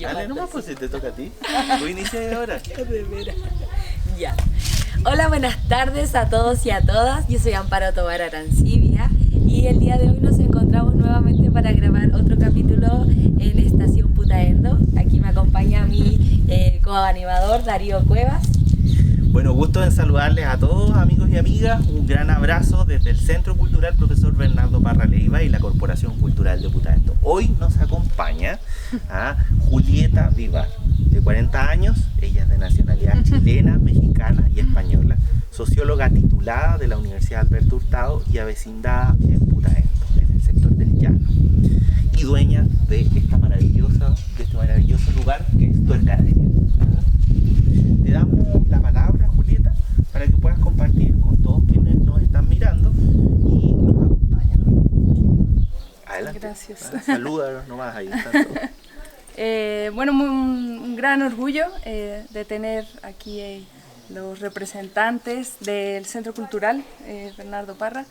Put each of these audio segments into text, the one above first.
Dale nomás, pues si te toca a ti. Tú inicias ahora. De veras. Ya. Hola, buenas tardes a todos y a todas. Yo soy Amparo Tobar Arancibia y el día de hoy nos encontramos nuevamente para grabar otro capítulo en Estación Putaendo. Aquí me acompaña mi coanimador Darío Cuevas. Bueno, gusto en saludarles a todos, amigos y amigas. Un gran abrazo desde el Centro Cultural Profesor Bernardo Parra Leiva y la Corporación Cultural de Putaendo. Hoy nos acompaña a Julieta Vivar, de 40 años. Ella es de nacionalidad chilena, mexicana y española. Socióloga titulada de la Universidad Alberto Hurtado y avecindada en Putaendo, en el sector del Llano. Y dueña de este maravilloso lugar que es Tuerca de Ella. Te damos la palabra, Julieta, para que puedas compartir con todos quienes nos están mirando y nos acompañan. Adelante. Gracias. Salúdanos nomás, ahí está todo. Bueno, un gran orgullo de tener aquí los representantes del Centro Cultural Bernardo Parra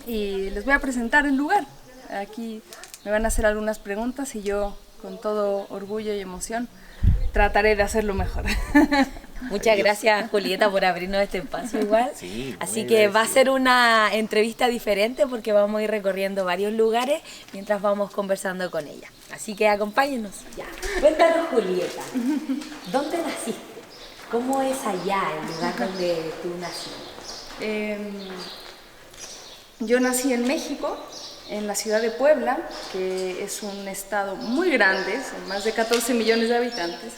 y les voy a presentar el lugar. Aquí me van a hacer algunas preguntas y yo con todo orgullo y emoción trataré de hacerlo mejor. Muchas gracias, Julieta, por abrirnos este espacio igual. Sí, así que va a ser una entrevista diferente porque vamos a ir recorriendo varios lugares mientras vamos conversando con ella. Así que acompáñenos. Ya. Cuéntanos, Julieta, ¿dónde naciste? ¿Cómo es allá el lugar donde tú naciste? Yo nací en México, en la ciudad de Puebla, que es un estado muy grande, son más de 14 millones de habitantes.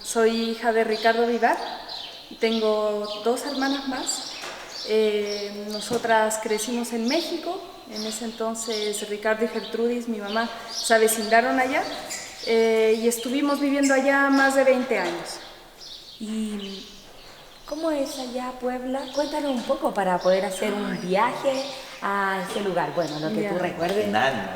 Soy hija de Ricardo Vivar, tengo 2 hermanas más. Nosotras crecimos en México, en ese entonces Ricardo y Gertrudis, mi mamá, se avecindaron allá y estuvimos viviendo allá más de 20 años. ¿Y cómo es allá Puebla? Cuéntanos un poco para poder hacer un viaje a ese lugar. Bueno, lo que tú recuerdes,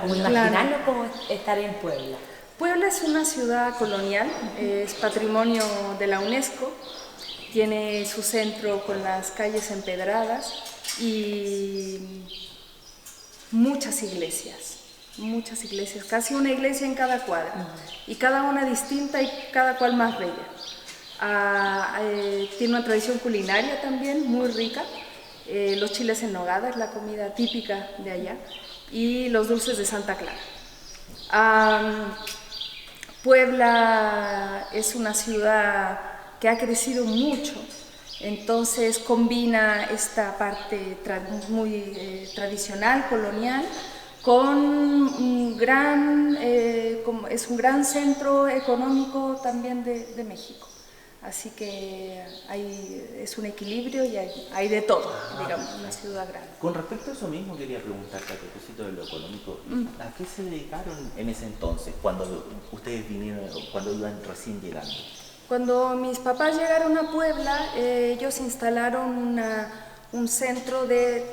como imaginarnos cómo estar en Puebla. Puebla es una ciudad colonial, es patrimonio de la UNESCO, tiene su centro con las calles empedradas y muchas iglesias, casi una iglesia en cada cuadra y cada una distinta y cada cual más bella. Tiene una tradición culinaria también muy rica, los chiles en nogada es la comida típica de allá y los dulces de Santa Clara. Puebla es una ciudad que ha crecido mucho, entonces combina esta parte muy tradicional, colonial, con es un gran centro económico también de México. Así que es un equilibrio y hay de todo, digamos, una ciudad grande. Con respecto a eso mismo quería preguntarte a propósito de lo económico, ¿a qué se dedicaron en ese entonces, cuando ustedes vinieron, cuando iban recién llegando? Cuando mis papás llegaron a Puebla, ellos instalaron un centro de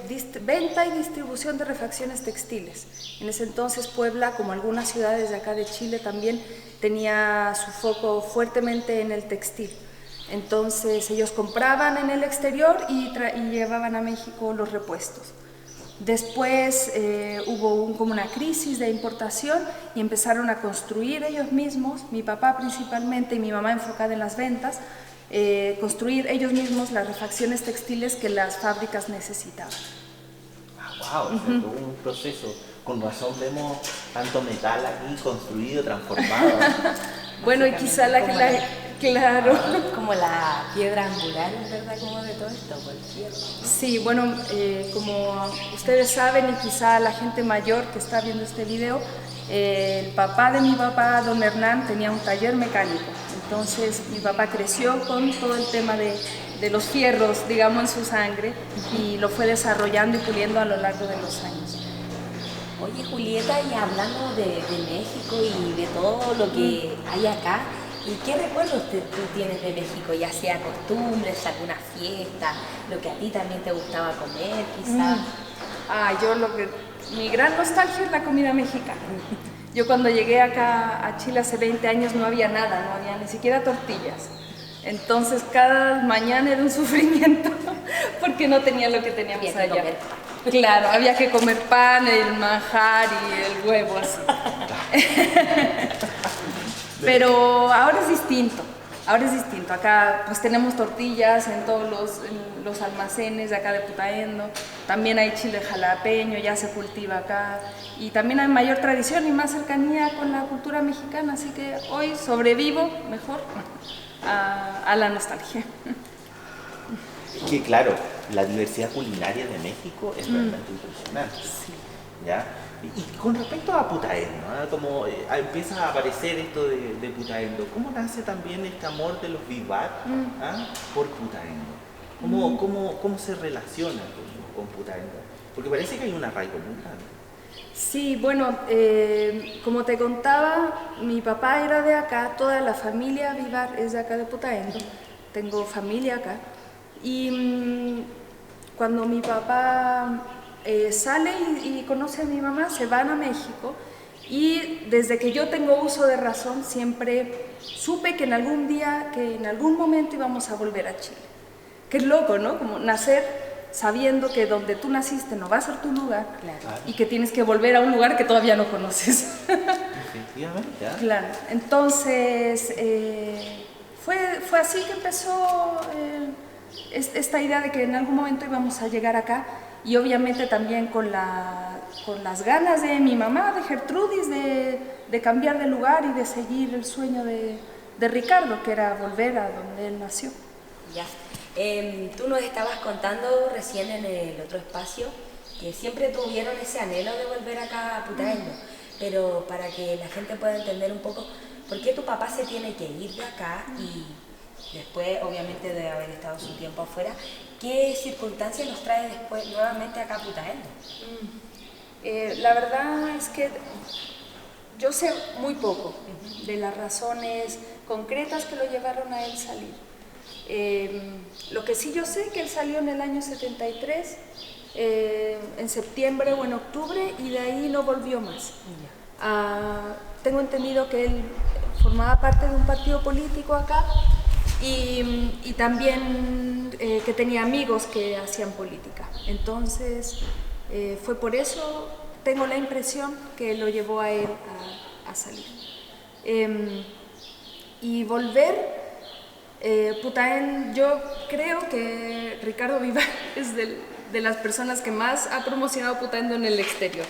venta y distribución de refacciones textiles. En ese entonces Puebla, como algunas ciudades de acá de Chile también, tenía su foco fuertemente en el textil. Entonces ellos compraban en el exterior y llevaban a México los repuestos. Después hubo como una crisis de importación y empezaron a construir ellos mismos, mi papá principalmente y mi mamá enfocada en las ventas, construir ellos mismos las refacciones textiles que las fábricas necesitaban. ¡Wow! O sea, todo un proceso. Con razón vemos tanto metal aquí construido, transformado. Bueno, y quizá claro. Como la piedra angular, en verdad, como de todo esto, por el fierro. Sí, bueno, como ustedes saben y quizá la gente mayor que está viendo este video, el papá de mi papá, don Hernán, tenía un taller mecánico. Entonces mi papá creció con todo el tema de los fierros, digamos, en su sangre y lo fue desarrollando y puliendo a lo largo de los años. Oye, Julieta, y hablando de México y de todo lo que hay acá, ¿y qué recuerdos tú tienes de México? Ya sea costumbres, alguna fiesta, lo que a ti también te gustaba comer, quizás. Mi gran nostalgia es la comida mexicana. Yo cuando llegué acá a Chile hace 20 años no había nada, no había ni siquiera tortillas. Entonces cada mañana era un sufrimiento porque no tenía lo que teníamos allá. Claro, había que comer pan, el manjar y el huevo así. Pero ahora es distinto. Ahora es distinto. Acá pues tenemos tortillas en todos los almacenes de acá de Putaendo. También hay chile jalapeño, ya se cultiva acá. Y también hay mayor tradición y más cercanía con la cultura mexicana. Así que hoy sobrevivo mejor a la nostalgia. Es que claro, la diversidad culinaria de México es realmente impresionante. Sí. ¿Ya? Y con respecto a Putaendo, ¿no? Como empieza a aparecer esto de Putaendo, ¿cómo nace también este amor de los Vivat por Putaendo? ¿Cómo se relaciona con Putaendo? Porque parece que hay un arraigo muy grande. Sí, bueno, como te contaba, mi papá era de acá, toda la familia Vivar es de acá de Putaendo, tengo familia acá. Y cuando mi papá sale y conoce a mi mamá, se van a México y desde que yo tengo uso de razón siempre supe que en algún día, que en algún momento íbamos a volver a Chile. Qué loco, ¿no? Como nacer sabiendo que donde tú naciste no va a ser tu lugar, Claro. y que tienes que volver a un lugar que todavía no conoces. Efectivamente, ¿ya? Claro, entonces fue así que empezó esta idea de que en algún momento íbamos a llegar acá. Y obviamente también con las ganas de mi mamá, de Gertrudis, de cambiar de lugar y de seguir el sueño de Ricardo, que era volver a donde él nació. Ya. Tú nos estabas contando recién en el otro espacio que siempre tuvieron ese anhelo de volver acá a Putaendo, pero para que la gente pueda entender un poco, ¿por qué tu papá se tiene que ir de acá y después, obviamente, de haber estado su tiempo afuera, qué circunstancias nos trae después nuevamente acá a Putaendo? La verdad es que yo sé muy poco de las razones concretas que lo llevaron a él salir. Lo que sí yo sé que él salió en el año 73, en septiembre o en octubre, y de ahí no volvió más. Tengo entendido que él formaba parte de un partido político acá y también que tenía amigos que hacían política. Entonces fue por eso, tengo la impresión, que lo llevó a él a salir. Y volver, yo creo que Ricardo Vivar es de las personas que más ha promocionado Putaendo en el exterior.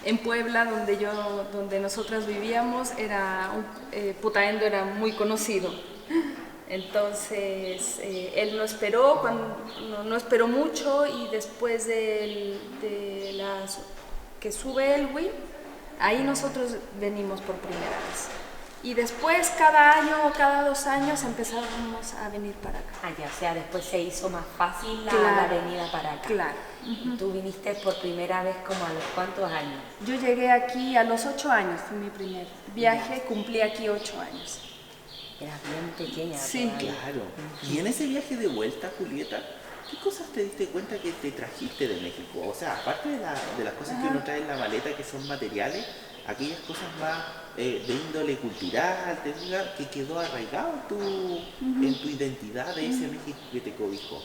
En Puebla, donde nosotras vivíamos, Putaendo era muy conocido. Entonces él no esperó, no esperó mucho, y después que sube Elwin, ahí nosotros venimos por primera vez. Y después, cada año o cada 2 años, empezamos a venir para acá. Ah, ya, o sea, después se hizo más fácil la venida para acá. Claro. ¿Y tú viniste por primera vez como a los cuántos años? Yo llegué aquí a los 8 años, fue mi primer viaje, cumplí aquí 8 años. Eras bien pequeña. Sí. Todavía. Claro. Y en ese viaje de vuelta, Julieta, ¿qué cosas te diste cuenta que te trajiste de México? O sea, aparte de las cosas que uno trae en la maleta, que son materiales, aquellas cosas más de índole cultural, que quedó arraigado en tu identidad de ese México que te cobijó.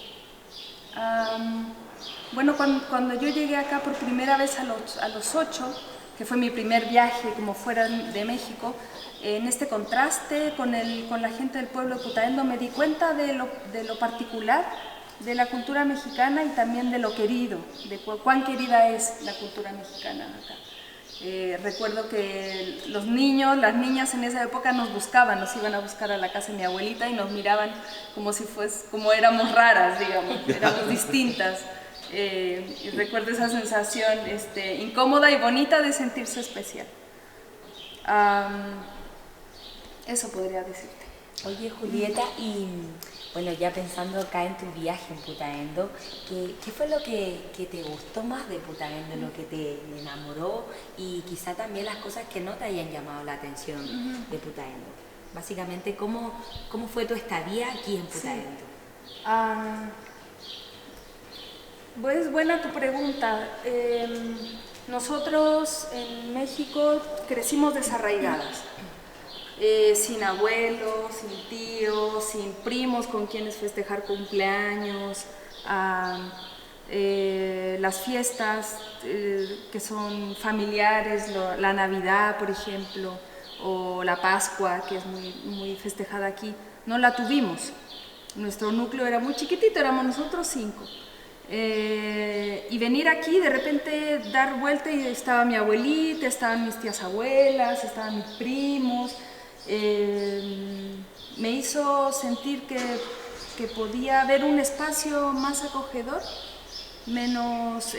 Bueno, cuando yo llegué acá por primera vez a los 8, que fue mi primer viaje como fuera de México, en este contraste con la gente del pueblo de Putaendo me di cuenta de lo particular de la cultura mexicana y también de lo querido, de cuán querida es la cultura mexicana acá. Recuerdo que los niños, las niñas en esa época nos iban a buscar a la casa de mi abuelita y nos miraban como éramos raras, digamos, éramos distintas. Y recuerdo esa sensación incómoda y bonita de sentirse especial. Eso podría decirte. Oye, Julieta, y bueno, ya pensando acá en tu viaje en Putaendo, ¿qué fue lo que te gustó más de Putaendo, lo que te enamoró, y quizá también las cosas que no te hayan llamado la atención de Putaendo? Básicamente, ¿cómo fue tu estadía aquí en Putaendo? Pues buena tu pregunta. Nosotros en México crecimos desarraigadas. Sin abuelos, sin tíos, sin primos con quienes festejar cumpleaños. las fiestas que son familiares, la Navidad, por ejemplo, o la Pascua, que es muy festejada aquí, no la tuvimos. Nuestro núcleo era muy chiquitito, éramos nosotros 5. Y venir aquí, de repente dar vuelta y estaba mi abuelita, estaban mis tías abuelas, estaban mis primos, me hizo sentir que podía haber un espacio más acogedor, menos,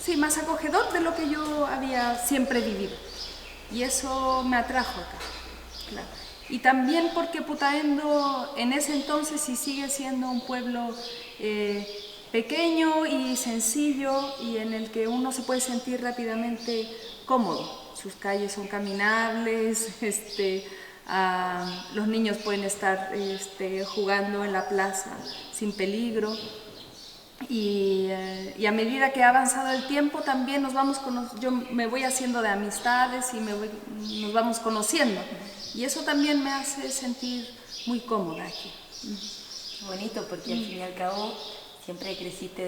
sí, más acogedor de lo que yo había siempre vivido. Y eso me atrajo acá, claro. Y también porque Putaendo en ese entonces sí sigue siendo un pueblo pequeño y sencillo y en el que uno se puede sentir rápidamente cómodo. Sus calles son caminables, los niños pueden estar jugando en la plaza sin peligro. Y a medida que ha avanzado el tiempo también yo me voy haciendo de amistades y nos vamos conociendo. Y eso también me hace sentir muy cómoda aquí. Bonito, porque al fin y al cabo siempre creciste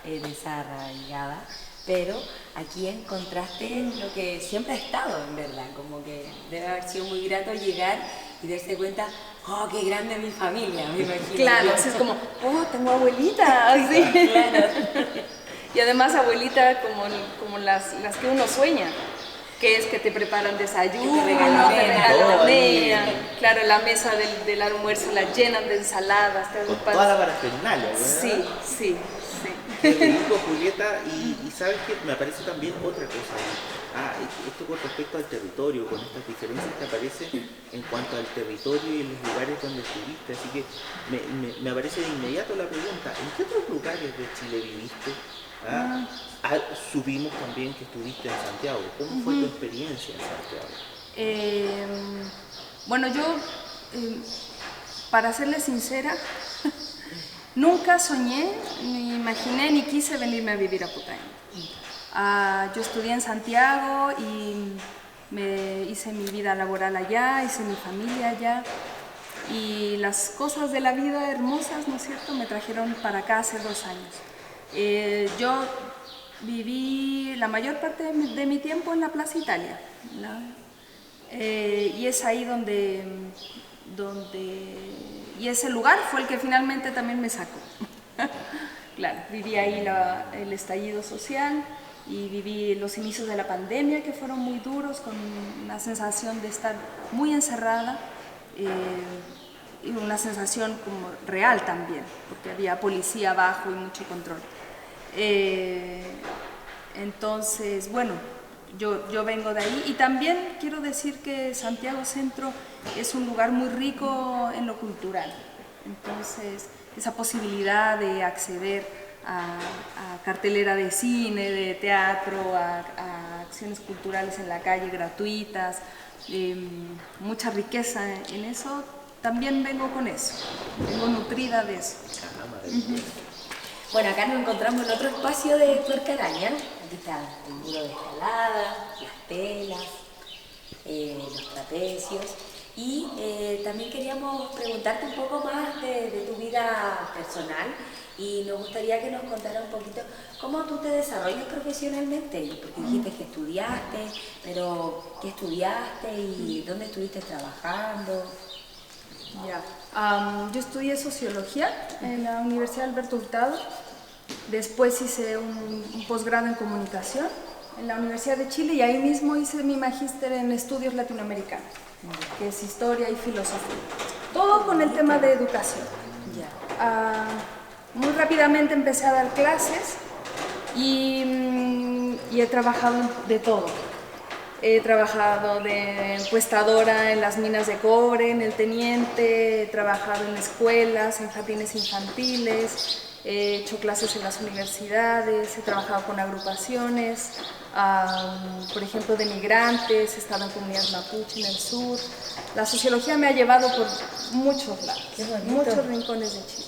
desarraigada, pero aquí encontraste lo que siempre ha estado, en verdad. Como que debe haber sido muy grato llegar y darse cuenta, oh, qué grande mi familia, me imagino. Claro, así es como, oh, tengo abuelita, así. Claro. Y además abuelita como las que uno sueña, que es que te preparan desayuno, te regalan cena, claro, la mesa del almuerzo la llenan de ensaladas. Con toda la parafernalia, ¿verdad? Sí. Qué rico, Julieta, y sabes que me aparece también otra cosa. Esto con respecto al territorio, con estas diferencias que aparecen en cuanto al territorio y en los lugares donde estuviste, así que me aparece de inmediato la pregunta, ¿en qué otros lugares de Chile viviste? Supimos también que estuviste en Santiago. ¿Cómo fue tu experiencia en Santiago? Bueno, yo, para serle sincera, nunca soñé, ni imaginé, ni quise venirme a vivir a Putaendo. Yo estudié en Santiago y hice mi vida laboral allá, hice mi familia allá. Y las cosas de la vida hermosas, ¿no es cierto?, me trajeron para acá hace 2 años. Yo viví la mayor parte de mi tiempo en la Plaza Italia, y es ahí y ese lugar fue el que finalmente también me sacó. Claro, viví ahí el estallido social y viví los inicios de la pandemia, que fueron muy duros, con una sensación de estar muy encerrada, y una sensación como real también, porque había policía abajo y mucho control. Entonces, bueno, yo vengo de ahí y también quiero decir que Santiago Centro es un lugar muy rico en lo cultural. Entonces, esa posibilidad de acceder a cartelera de cine, de teatro, a acciones culturales en la calle gratuitas, mucha riqueza en eso, también vengo con eso, vengo nutrida de eso. Bueno, acá nos encontramos en otro espacio de Tuerca Araña. Aquí está el muro de escalada, las telas, los trapecios. Y también queríamos preguntarte un poco más de tu vida personal y nos gustaría que nos contara un poquito cómo tú te desarrollas profesionalmente, porque dijiste que estudiaste, pero ¿qué estudiaste y dónde estuviste trabajando? Yo estudié Sociología en la Universidad Alberto Hurtado, después hice un posgrado en Comunicación en la Universidad de Chile y ahí mismo hice mi magíster en Estudios Latinoamericanos, que es Historia y Filosofía, todo con el tema de educación. Muy rápidamente empecé a dar clases y he trabajado de todo. He trabajado de encuestadora en las minas de cobre, en el Teniente, he trabajado en escuelas, en jardines infantiles, he hecho clases en las universidades, he trabajado con agrupaciones, por ejemplo, de migrantes, he estado en comunidades mapuche en el sur. La sociología me ha llevado por muchos lados, muchos rincones de Chile.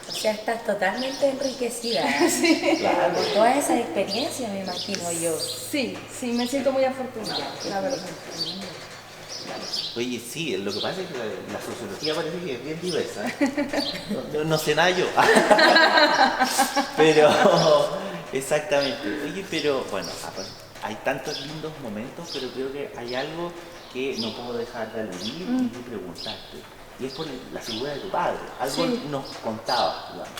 O sea, estás totalmente enriquecida, Sí. claro, por toda esa experiencia, me imagino yo. Sí, me siento muy afortunada, la verdad. Oye, sí, lo que pasa es que la sociología parece que es bien diversa. No sé nada yo. Pero, exactamente. Oye, pero bueno, hay tantos lindos momentos, pero creo que hay algo que no puedo dejar de aludir y de preguntarte. Y es por la figura de tu padre. Algo nos contaba, digamos.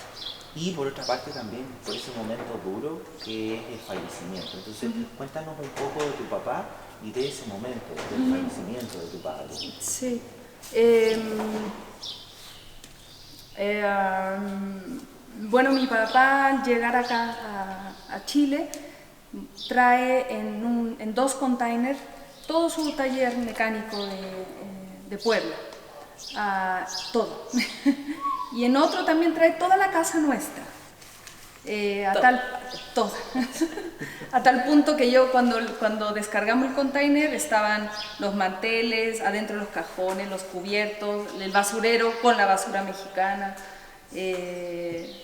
Y por otra parte también por ese momento duro que es el fallecimiento. Entonces, cuéntanos un poco de tu papá y de ese momento, del fallecimiento de tu padre. Sí. Bueno, mi papá al llegar acá a Chile trae en 2 containers todo su taller mecánico de Puebla, todo. Y en otro también trae toda la casa nuestra. A tal punto que yo cuando descargamos el container estaban los manteles, adentro los cajones, los cubiertos, el basurero con la basura mexicana,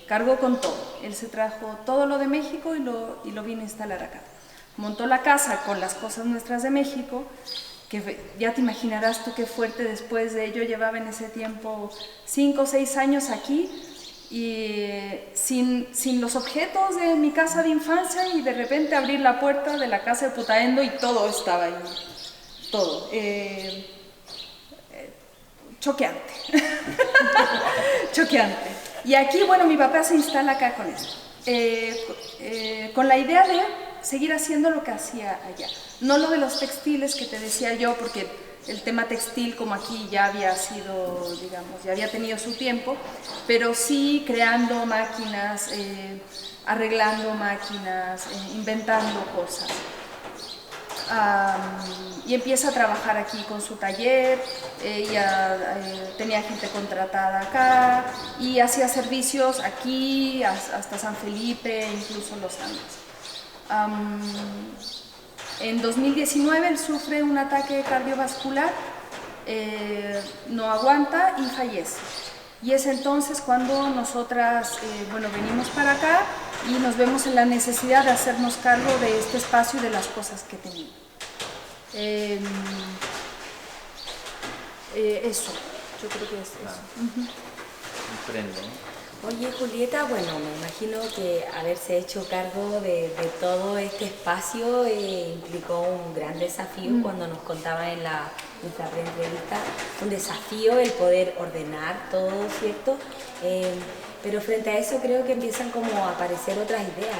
cargó con todo. Él se trajo todo lo de México y lo vino a instalar acá. Montó la casa con las cosas nuestras de México, que ya te imaginarás tú qué fuerte después de ello. Llevaba en ese tiempo 5 o 6 años aquí, y sin los objetos de mi casa de infancia, y de repente abrir la puerta de la casa de Putaendo y todo estaba ahí, todo. Choqueante, choqueante. Y aquí, bueno, mi papá se instala acá con esto, con la idea de seguir haciendo lo que hacía allá. No lo de los textiles que te decía yo, porque el tema textil como aquí ya había sido, digamos, ya había tenido su tiempo, pero sí creando máquinas, arreglando máquinas, inventando cosas. Y empieza a trabajar aquí con su taller, tenía gente contratada acá y hacía servicios aquí hasta San Felipe, incluso Los Andes. En 2019 él sufre un ataque cardiovascular, no aguanta y fallece. Y es entonces cuando nosotras venimos para acá y nos vemos en la necesidad de hacernos cargo de este espacio y de las cosas que teníamos. Eso, yo creo que es eso. Comprendo. Oye, Julieta, bueno, me imagino que haberse hecho cargo de todo este espacio implicó un gran desafío. Cuando nos contaba en nuestra pre-entrevista, un desafío el poder ordenar todo, ¿cierto? Pero frente a eso creo que empiezan como a aparecer otras ideas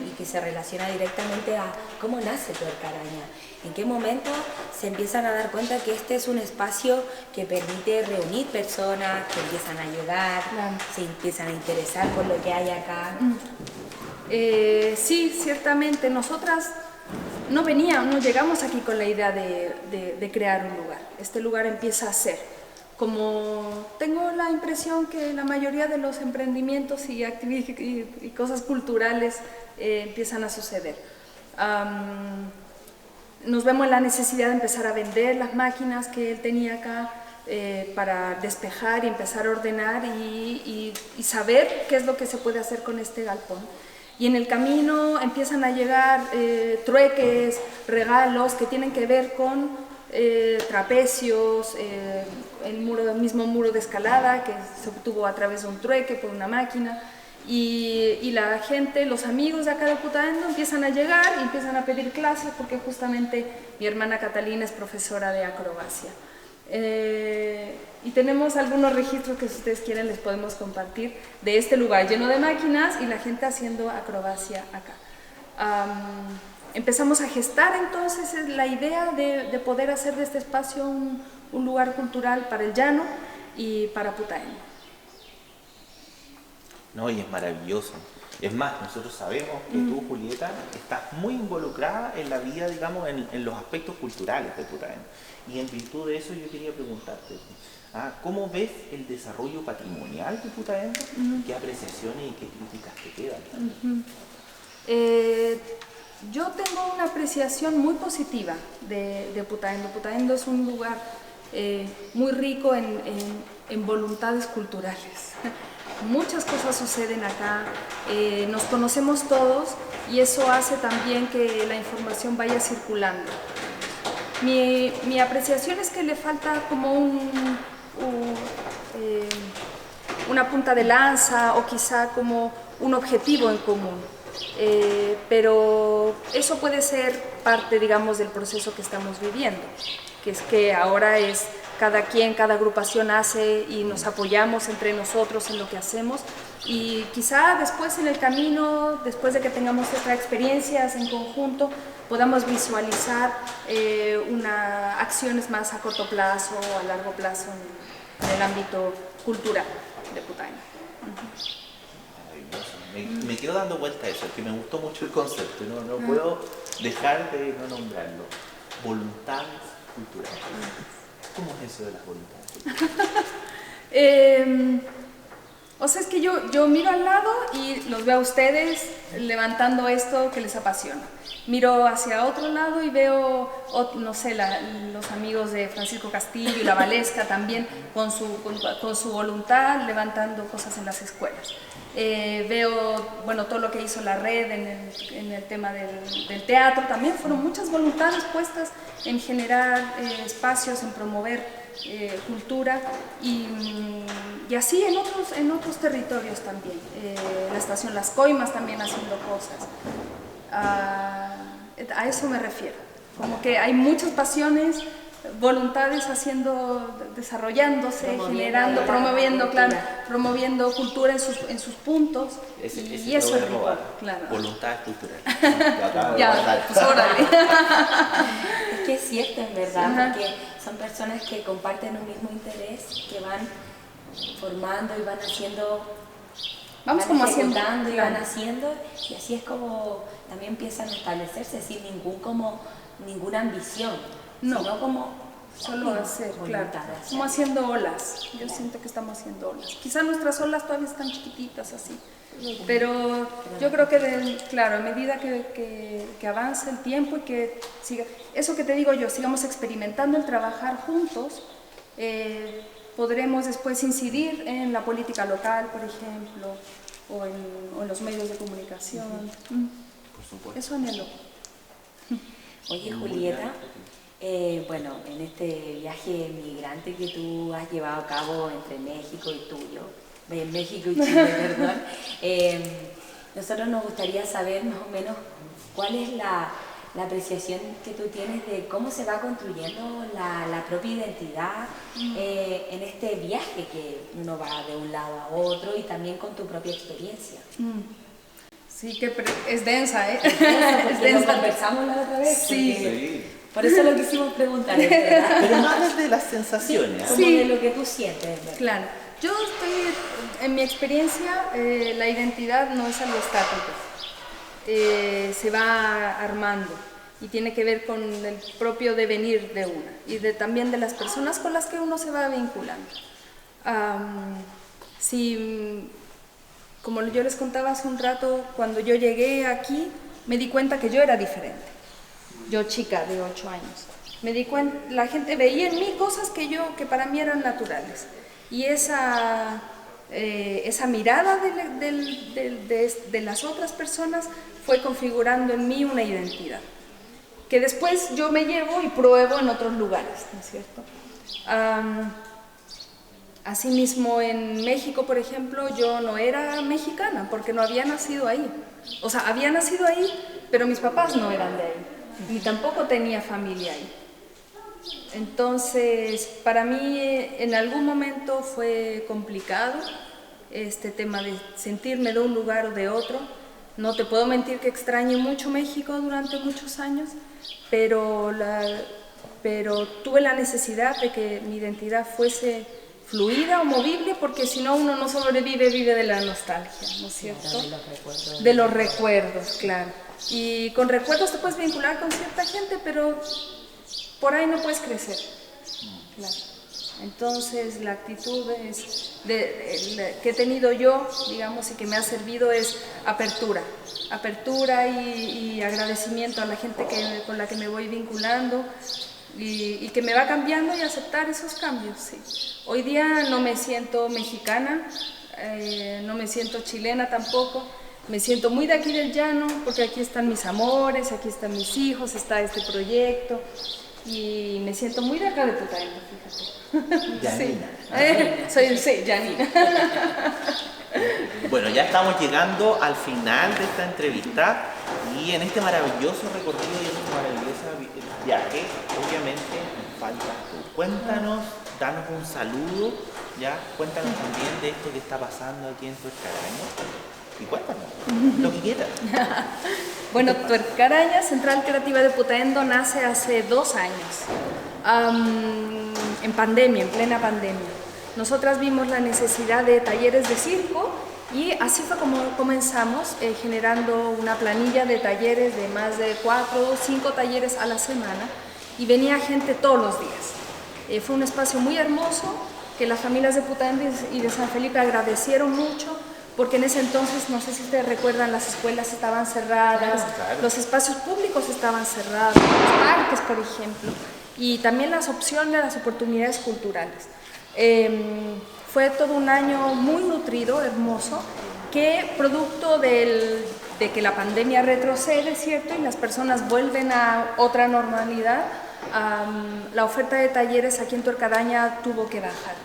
y que se relaciona directamente a cómo nace Tuerca Araña. ¿En qué momento se empiezan a dar cuenta que este es un espacio que permite reunir personas, que empiezan a llegar, se empiezan a interesar por lo que hay acá? Sí, ciertamente. Nosotras no llegamos aquí con la idea de crear un lugar. Este lugar empieza a ser. Como tengo la impresión que la mayoría de los emprendimientos y cosas culturales empiezan a suceder. Nos vemos en la necesidad de empezar a vender las máquinas que él tenía acá para despejar y empezar a ordenar y saber qué es lo que se puede hacer con este galpón. Y en el camino empiezan a llegar trueques, regalos que tienen que ver con trapecios, el mismo muro de escalada que se obtuvo a través de un trueque por una máquina, y la gente, los amigos de acá de Putaendo empiezan a llegar y empiezan a pedir clases porque justamente mi hermana Catalina es profesora de acrobacia. Y tenemos algunos registros que si ustedes quieren les podemos compartir de este lugar lleno de máquinas y la gente haciendo acrobacia acá. Empezamos a gestar entonces la idea de poder hacer de este espacio un lugar cultural para el llano y para Putaendo. No, y es maravilloso. Es más, nosotros sabemos que tú, Julieta, estás muy involucrada en la vida, digamos, en los aspectos culturales de Putaendo. Y en virtud de eso yo quería preguntarte, ¿cómo ves el desarrollo patrimonial de Putaendo? ¿Qué apreciaciones y qué críticas te quedan? Yo tengo una apreciación muy positiva de Putaendo. Putaendo es un lugar muy rico en voluntades culturales. Muchas cosas suceden acá, nos conocemos todos y eso hace también que la información vaya circulando. Mi apreciación es que le falta como una punta de lanza o quizá como un objetivo en común. Pero eso puede ser parte, digamos, del proceso que estamos viviendo, que es que ahora es cada quien, cada agrupación hace y nos apoyamos entre nosotros en lo que hacemos, y quizá después en el camino, después de que tengamos otras experiencias en conjunto, podamos visualizar acciones más a corto plazo o a largo plazo en el ámbito cultural de Putaina. Me quedo dando vuelta a eso, que me gustó mucho el concepto, no puedo dejar de no nombrarlo. Voluntades culturales. ¿Cómo es eso de las voluntades culturales? O sea, es que yo miro al lado y los veo a ustedes levantando esto que les apasiona. Miro hacia otro lado y veo, no sé, los amigos de Francisco Castillo y la Valesca también con su voluntad levantando cosas en las escuelas. Veo, bueno, todo lo que hizo la red en el tema del teatro, también fueron muchas voluntades puestas en generar espacios, en promover cultura y así en otros territorios también. La estación Las Coimas también haciendo cosas. A eso me refiero, como que hay muchas pasiones, voluntades desarrollándose, generando, promoviendo cultura en sus puntos, y eso es rico, claro. Voluntades culturales. Pues órale. Es que es cierto, en verdad, porque son personas que comparten un mismo interés, que van formando y van haciendo, van ejecutando y van haciendo, y así es como también empiezan a establecerse sin ninguna ambición, sino como solo hacer, claro, como haciendo olas. Yo siento que estamos haciendo olas. Quizás nuestras olas todavía están chiquititas así, pero yo creo que, claro, a medida que avance el tiempo y que siga, eso que te digo yo, sigamos experimentando el trabajar juntos, podremos después incidir en la política local, por ejemplo, o en los medios de comunicación. Por supuesto. Eso anhelo. Oye, Julieta, bueno, en este viaje migrante que tú has llevado a cabo entre México y México y Chile, perdón, nosotros nos gustaría saber más o menos cuál es la apreciación que tú tienes de cómo se va construyendo la propia identidad en este viaje que uno va de un lado a otro y también con tu propia experiencia. Sí, que es densa, ¿eh? Es densa, lo conversamos la otra vez. Sí. Por eso lo quisimos preguntar, ¿verdad? Pero más desde las sensaciones. Como de lo que tú sientes, ¿verdad? Claro. Yo estoy, en mi experiencia, la identidad no es algo estático. Se va armando y tiene que ver con el propio devenir de una y también de las personas con las que uno se va vinculando. Como yo les contaba hace un rato, cuando yo llegué aquí me di cuenta que yo era diferente. Yo, chica de 8 años, me di cuenta, la gente veía en mí cosas que para mí eran naturales, y esa mirada de las otras personas fue configurando en mí una identidad que después yo me llevo y pruebo en otros lugares, ¿no es cierto? Asimismo, en México, por ejemplo, yo no era mexicana porque no había nacido ahí. O sea, había nacido ahí, pero mis papás no eran de ahí, ni tampoco tenía familia ahí. Entonces, para mí en algún momento fue complicado este tema de sentirme de un lugar o de otro. No te puedo mentir que extrañé mucho México durante muchos años, pero tuve la necesidad de que mi identidad fuese fluida o movible, porque si no uno no sobrevive, vive de la nostalgia, ¿no es cierto? De los recuerdos, claro. Y con recuerdos te puedes vincular con cierta gente, pero por ahí no puedes crecer. Claro. Entonces la actitud que he tenido yo, digamos, y que me ha servido es apertura y agradecimiento a la gente con la que me voy vinculando y que me va cambiando, y aceptar esos cambios. Sí. Hoy día no me siento mexicana, no me siento chilena tampoco, me siento muy de aquí del llano, porque aquí están mis amores, aquí están mis hijos, está este proyecto. y me siento muy de acá de Putaendo, fíjate. Janina. Sí, Janina. Bueno, ya estamos llegando al final de esta entrevista y en este maravilloso recorrido y en este maravilloso viaje, obviamente nos faltas tú. Cuéntanos, danos un saludo, ya, cuéntanos también de esto que está pasando aquí en Tuercaraña y cuéntanos lo que quieras. Bueno, Tuercaraña, Central Creativa de Putaendo, nace hace 2 años, en pandemia, en plena pandemia. Nosotras vimos la necesidad de talleres de circo y así fue como comenzamos, generando una planilla de talleres de más de 4 o 5 talleres a la semana y venía gente todos los días. Fue un espacio muy hermoso que las familias de Putaendo y de San Felipe agradecieron mucho, porque en ese entonces, no sé si ustedes recuerdan, las escuelas estaban cerradas, Claro. los espacios públicos estaban cerrados, los parques, por ejemplo, y también las opciones, las oportunidades culturales. Fue todo un año muy nutrido, hermoso, que producto de que la pandemia retrocede, ¿cierto? Y las personas vuelven a otra normalidad, la oferta de talleres aquí en Tuercaraña tuvo que bajar.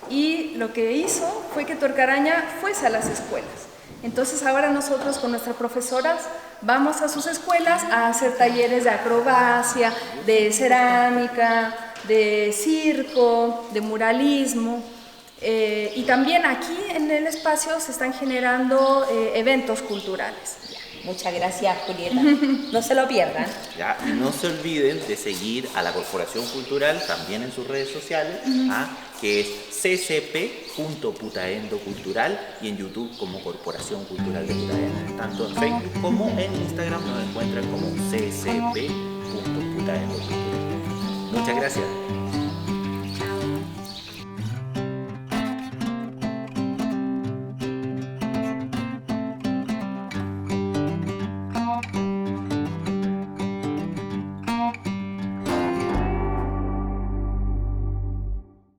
Y lo que hizo fue que Tuercaraña fuese a las escuelas. Entonces ahora nosotros con nuestras profesoras vamos a sus escuelas a hacer talleres de acrobacia, de cerámica, de circo, de muralismo. Y también aquí en el espacio se están generando eventos culturales. Muchas gracias, Julieta. No se lo pierdan. Ya, y no se olviden de seguir a la Corporación Cultural también en sus redes sociales, que es ccp.putaendocultural y en YouTube como Corporación Cultural de Putaendo. Tanto en Facebook como en Instagram nos encuentran como ccp.putaendocultural. Muchas gracias.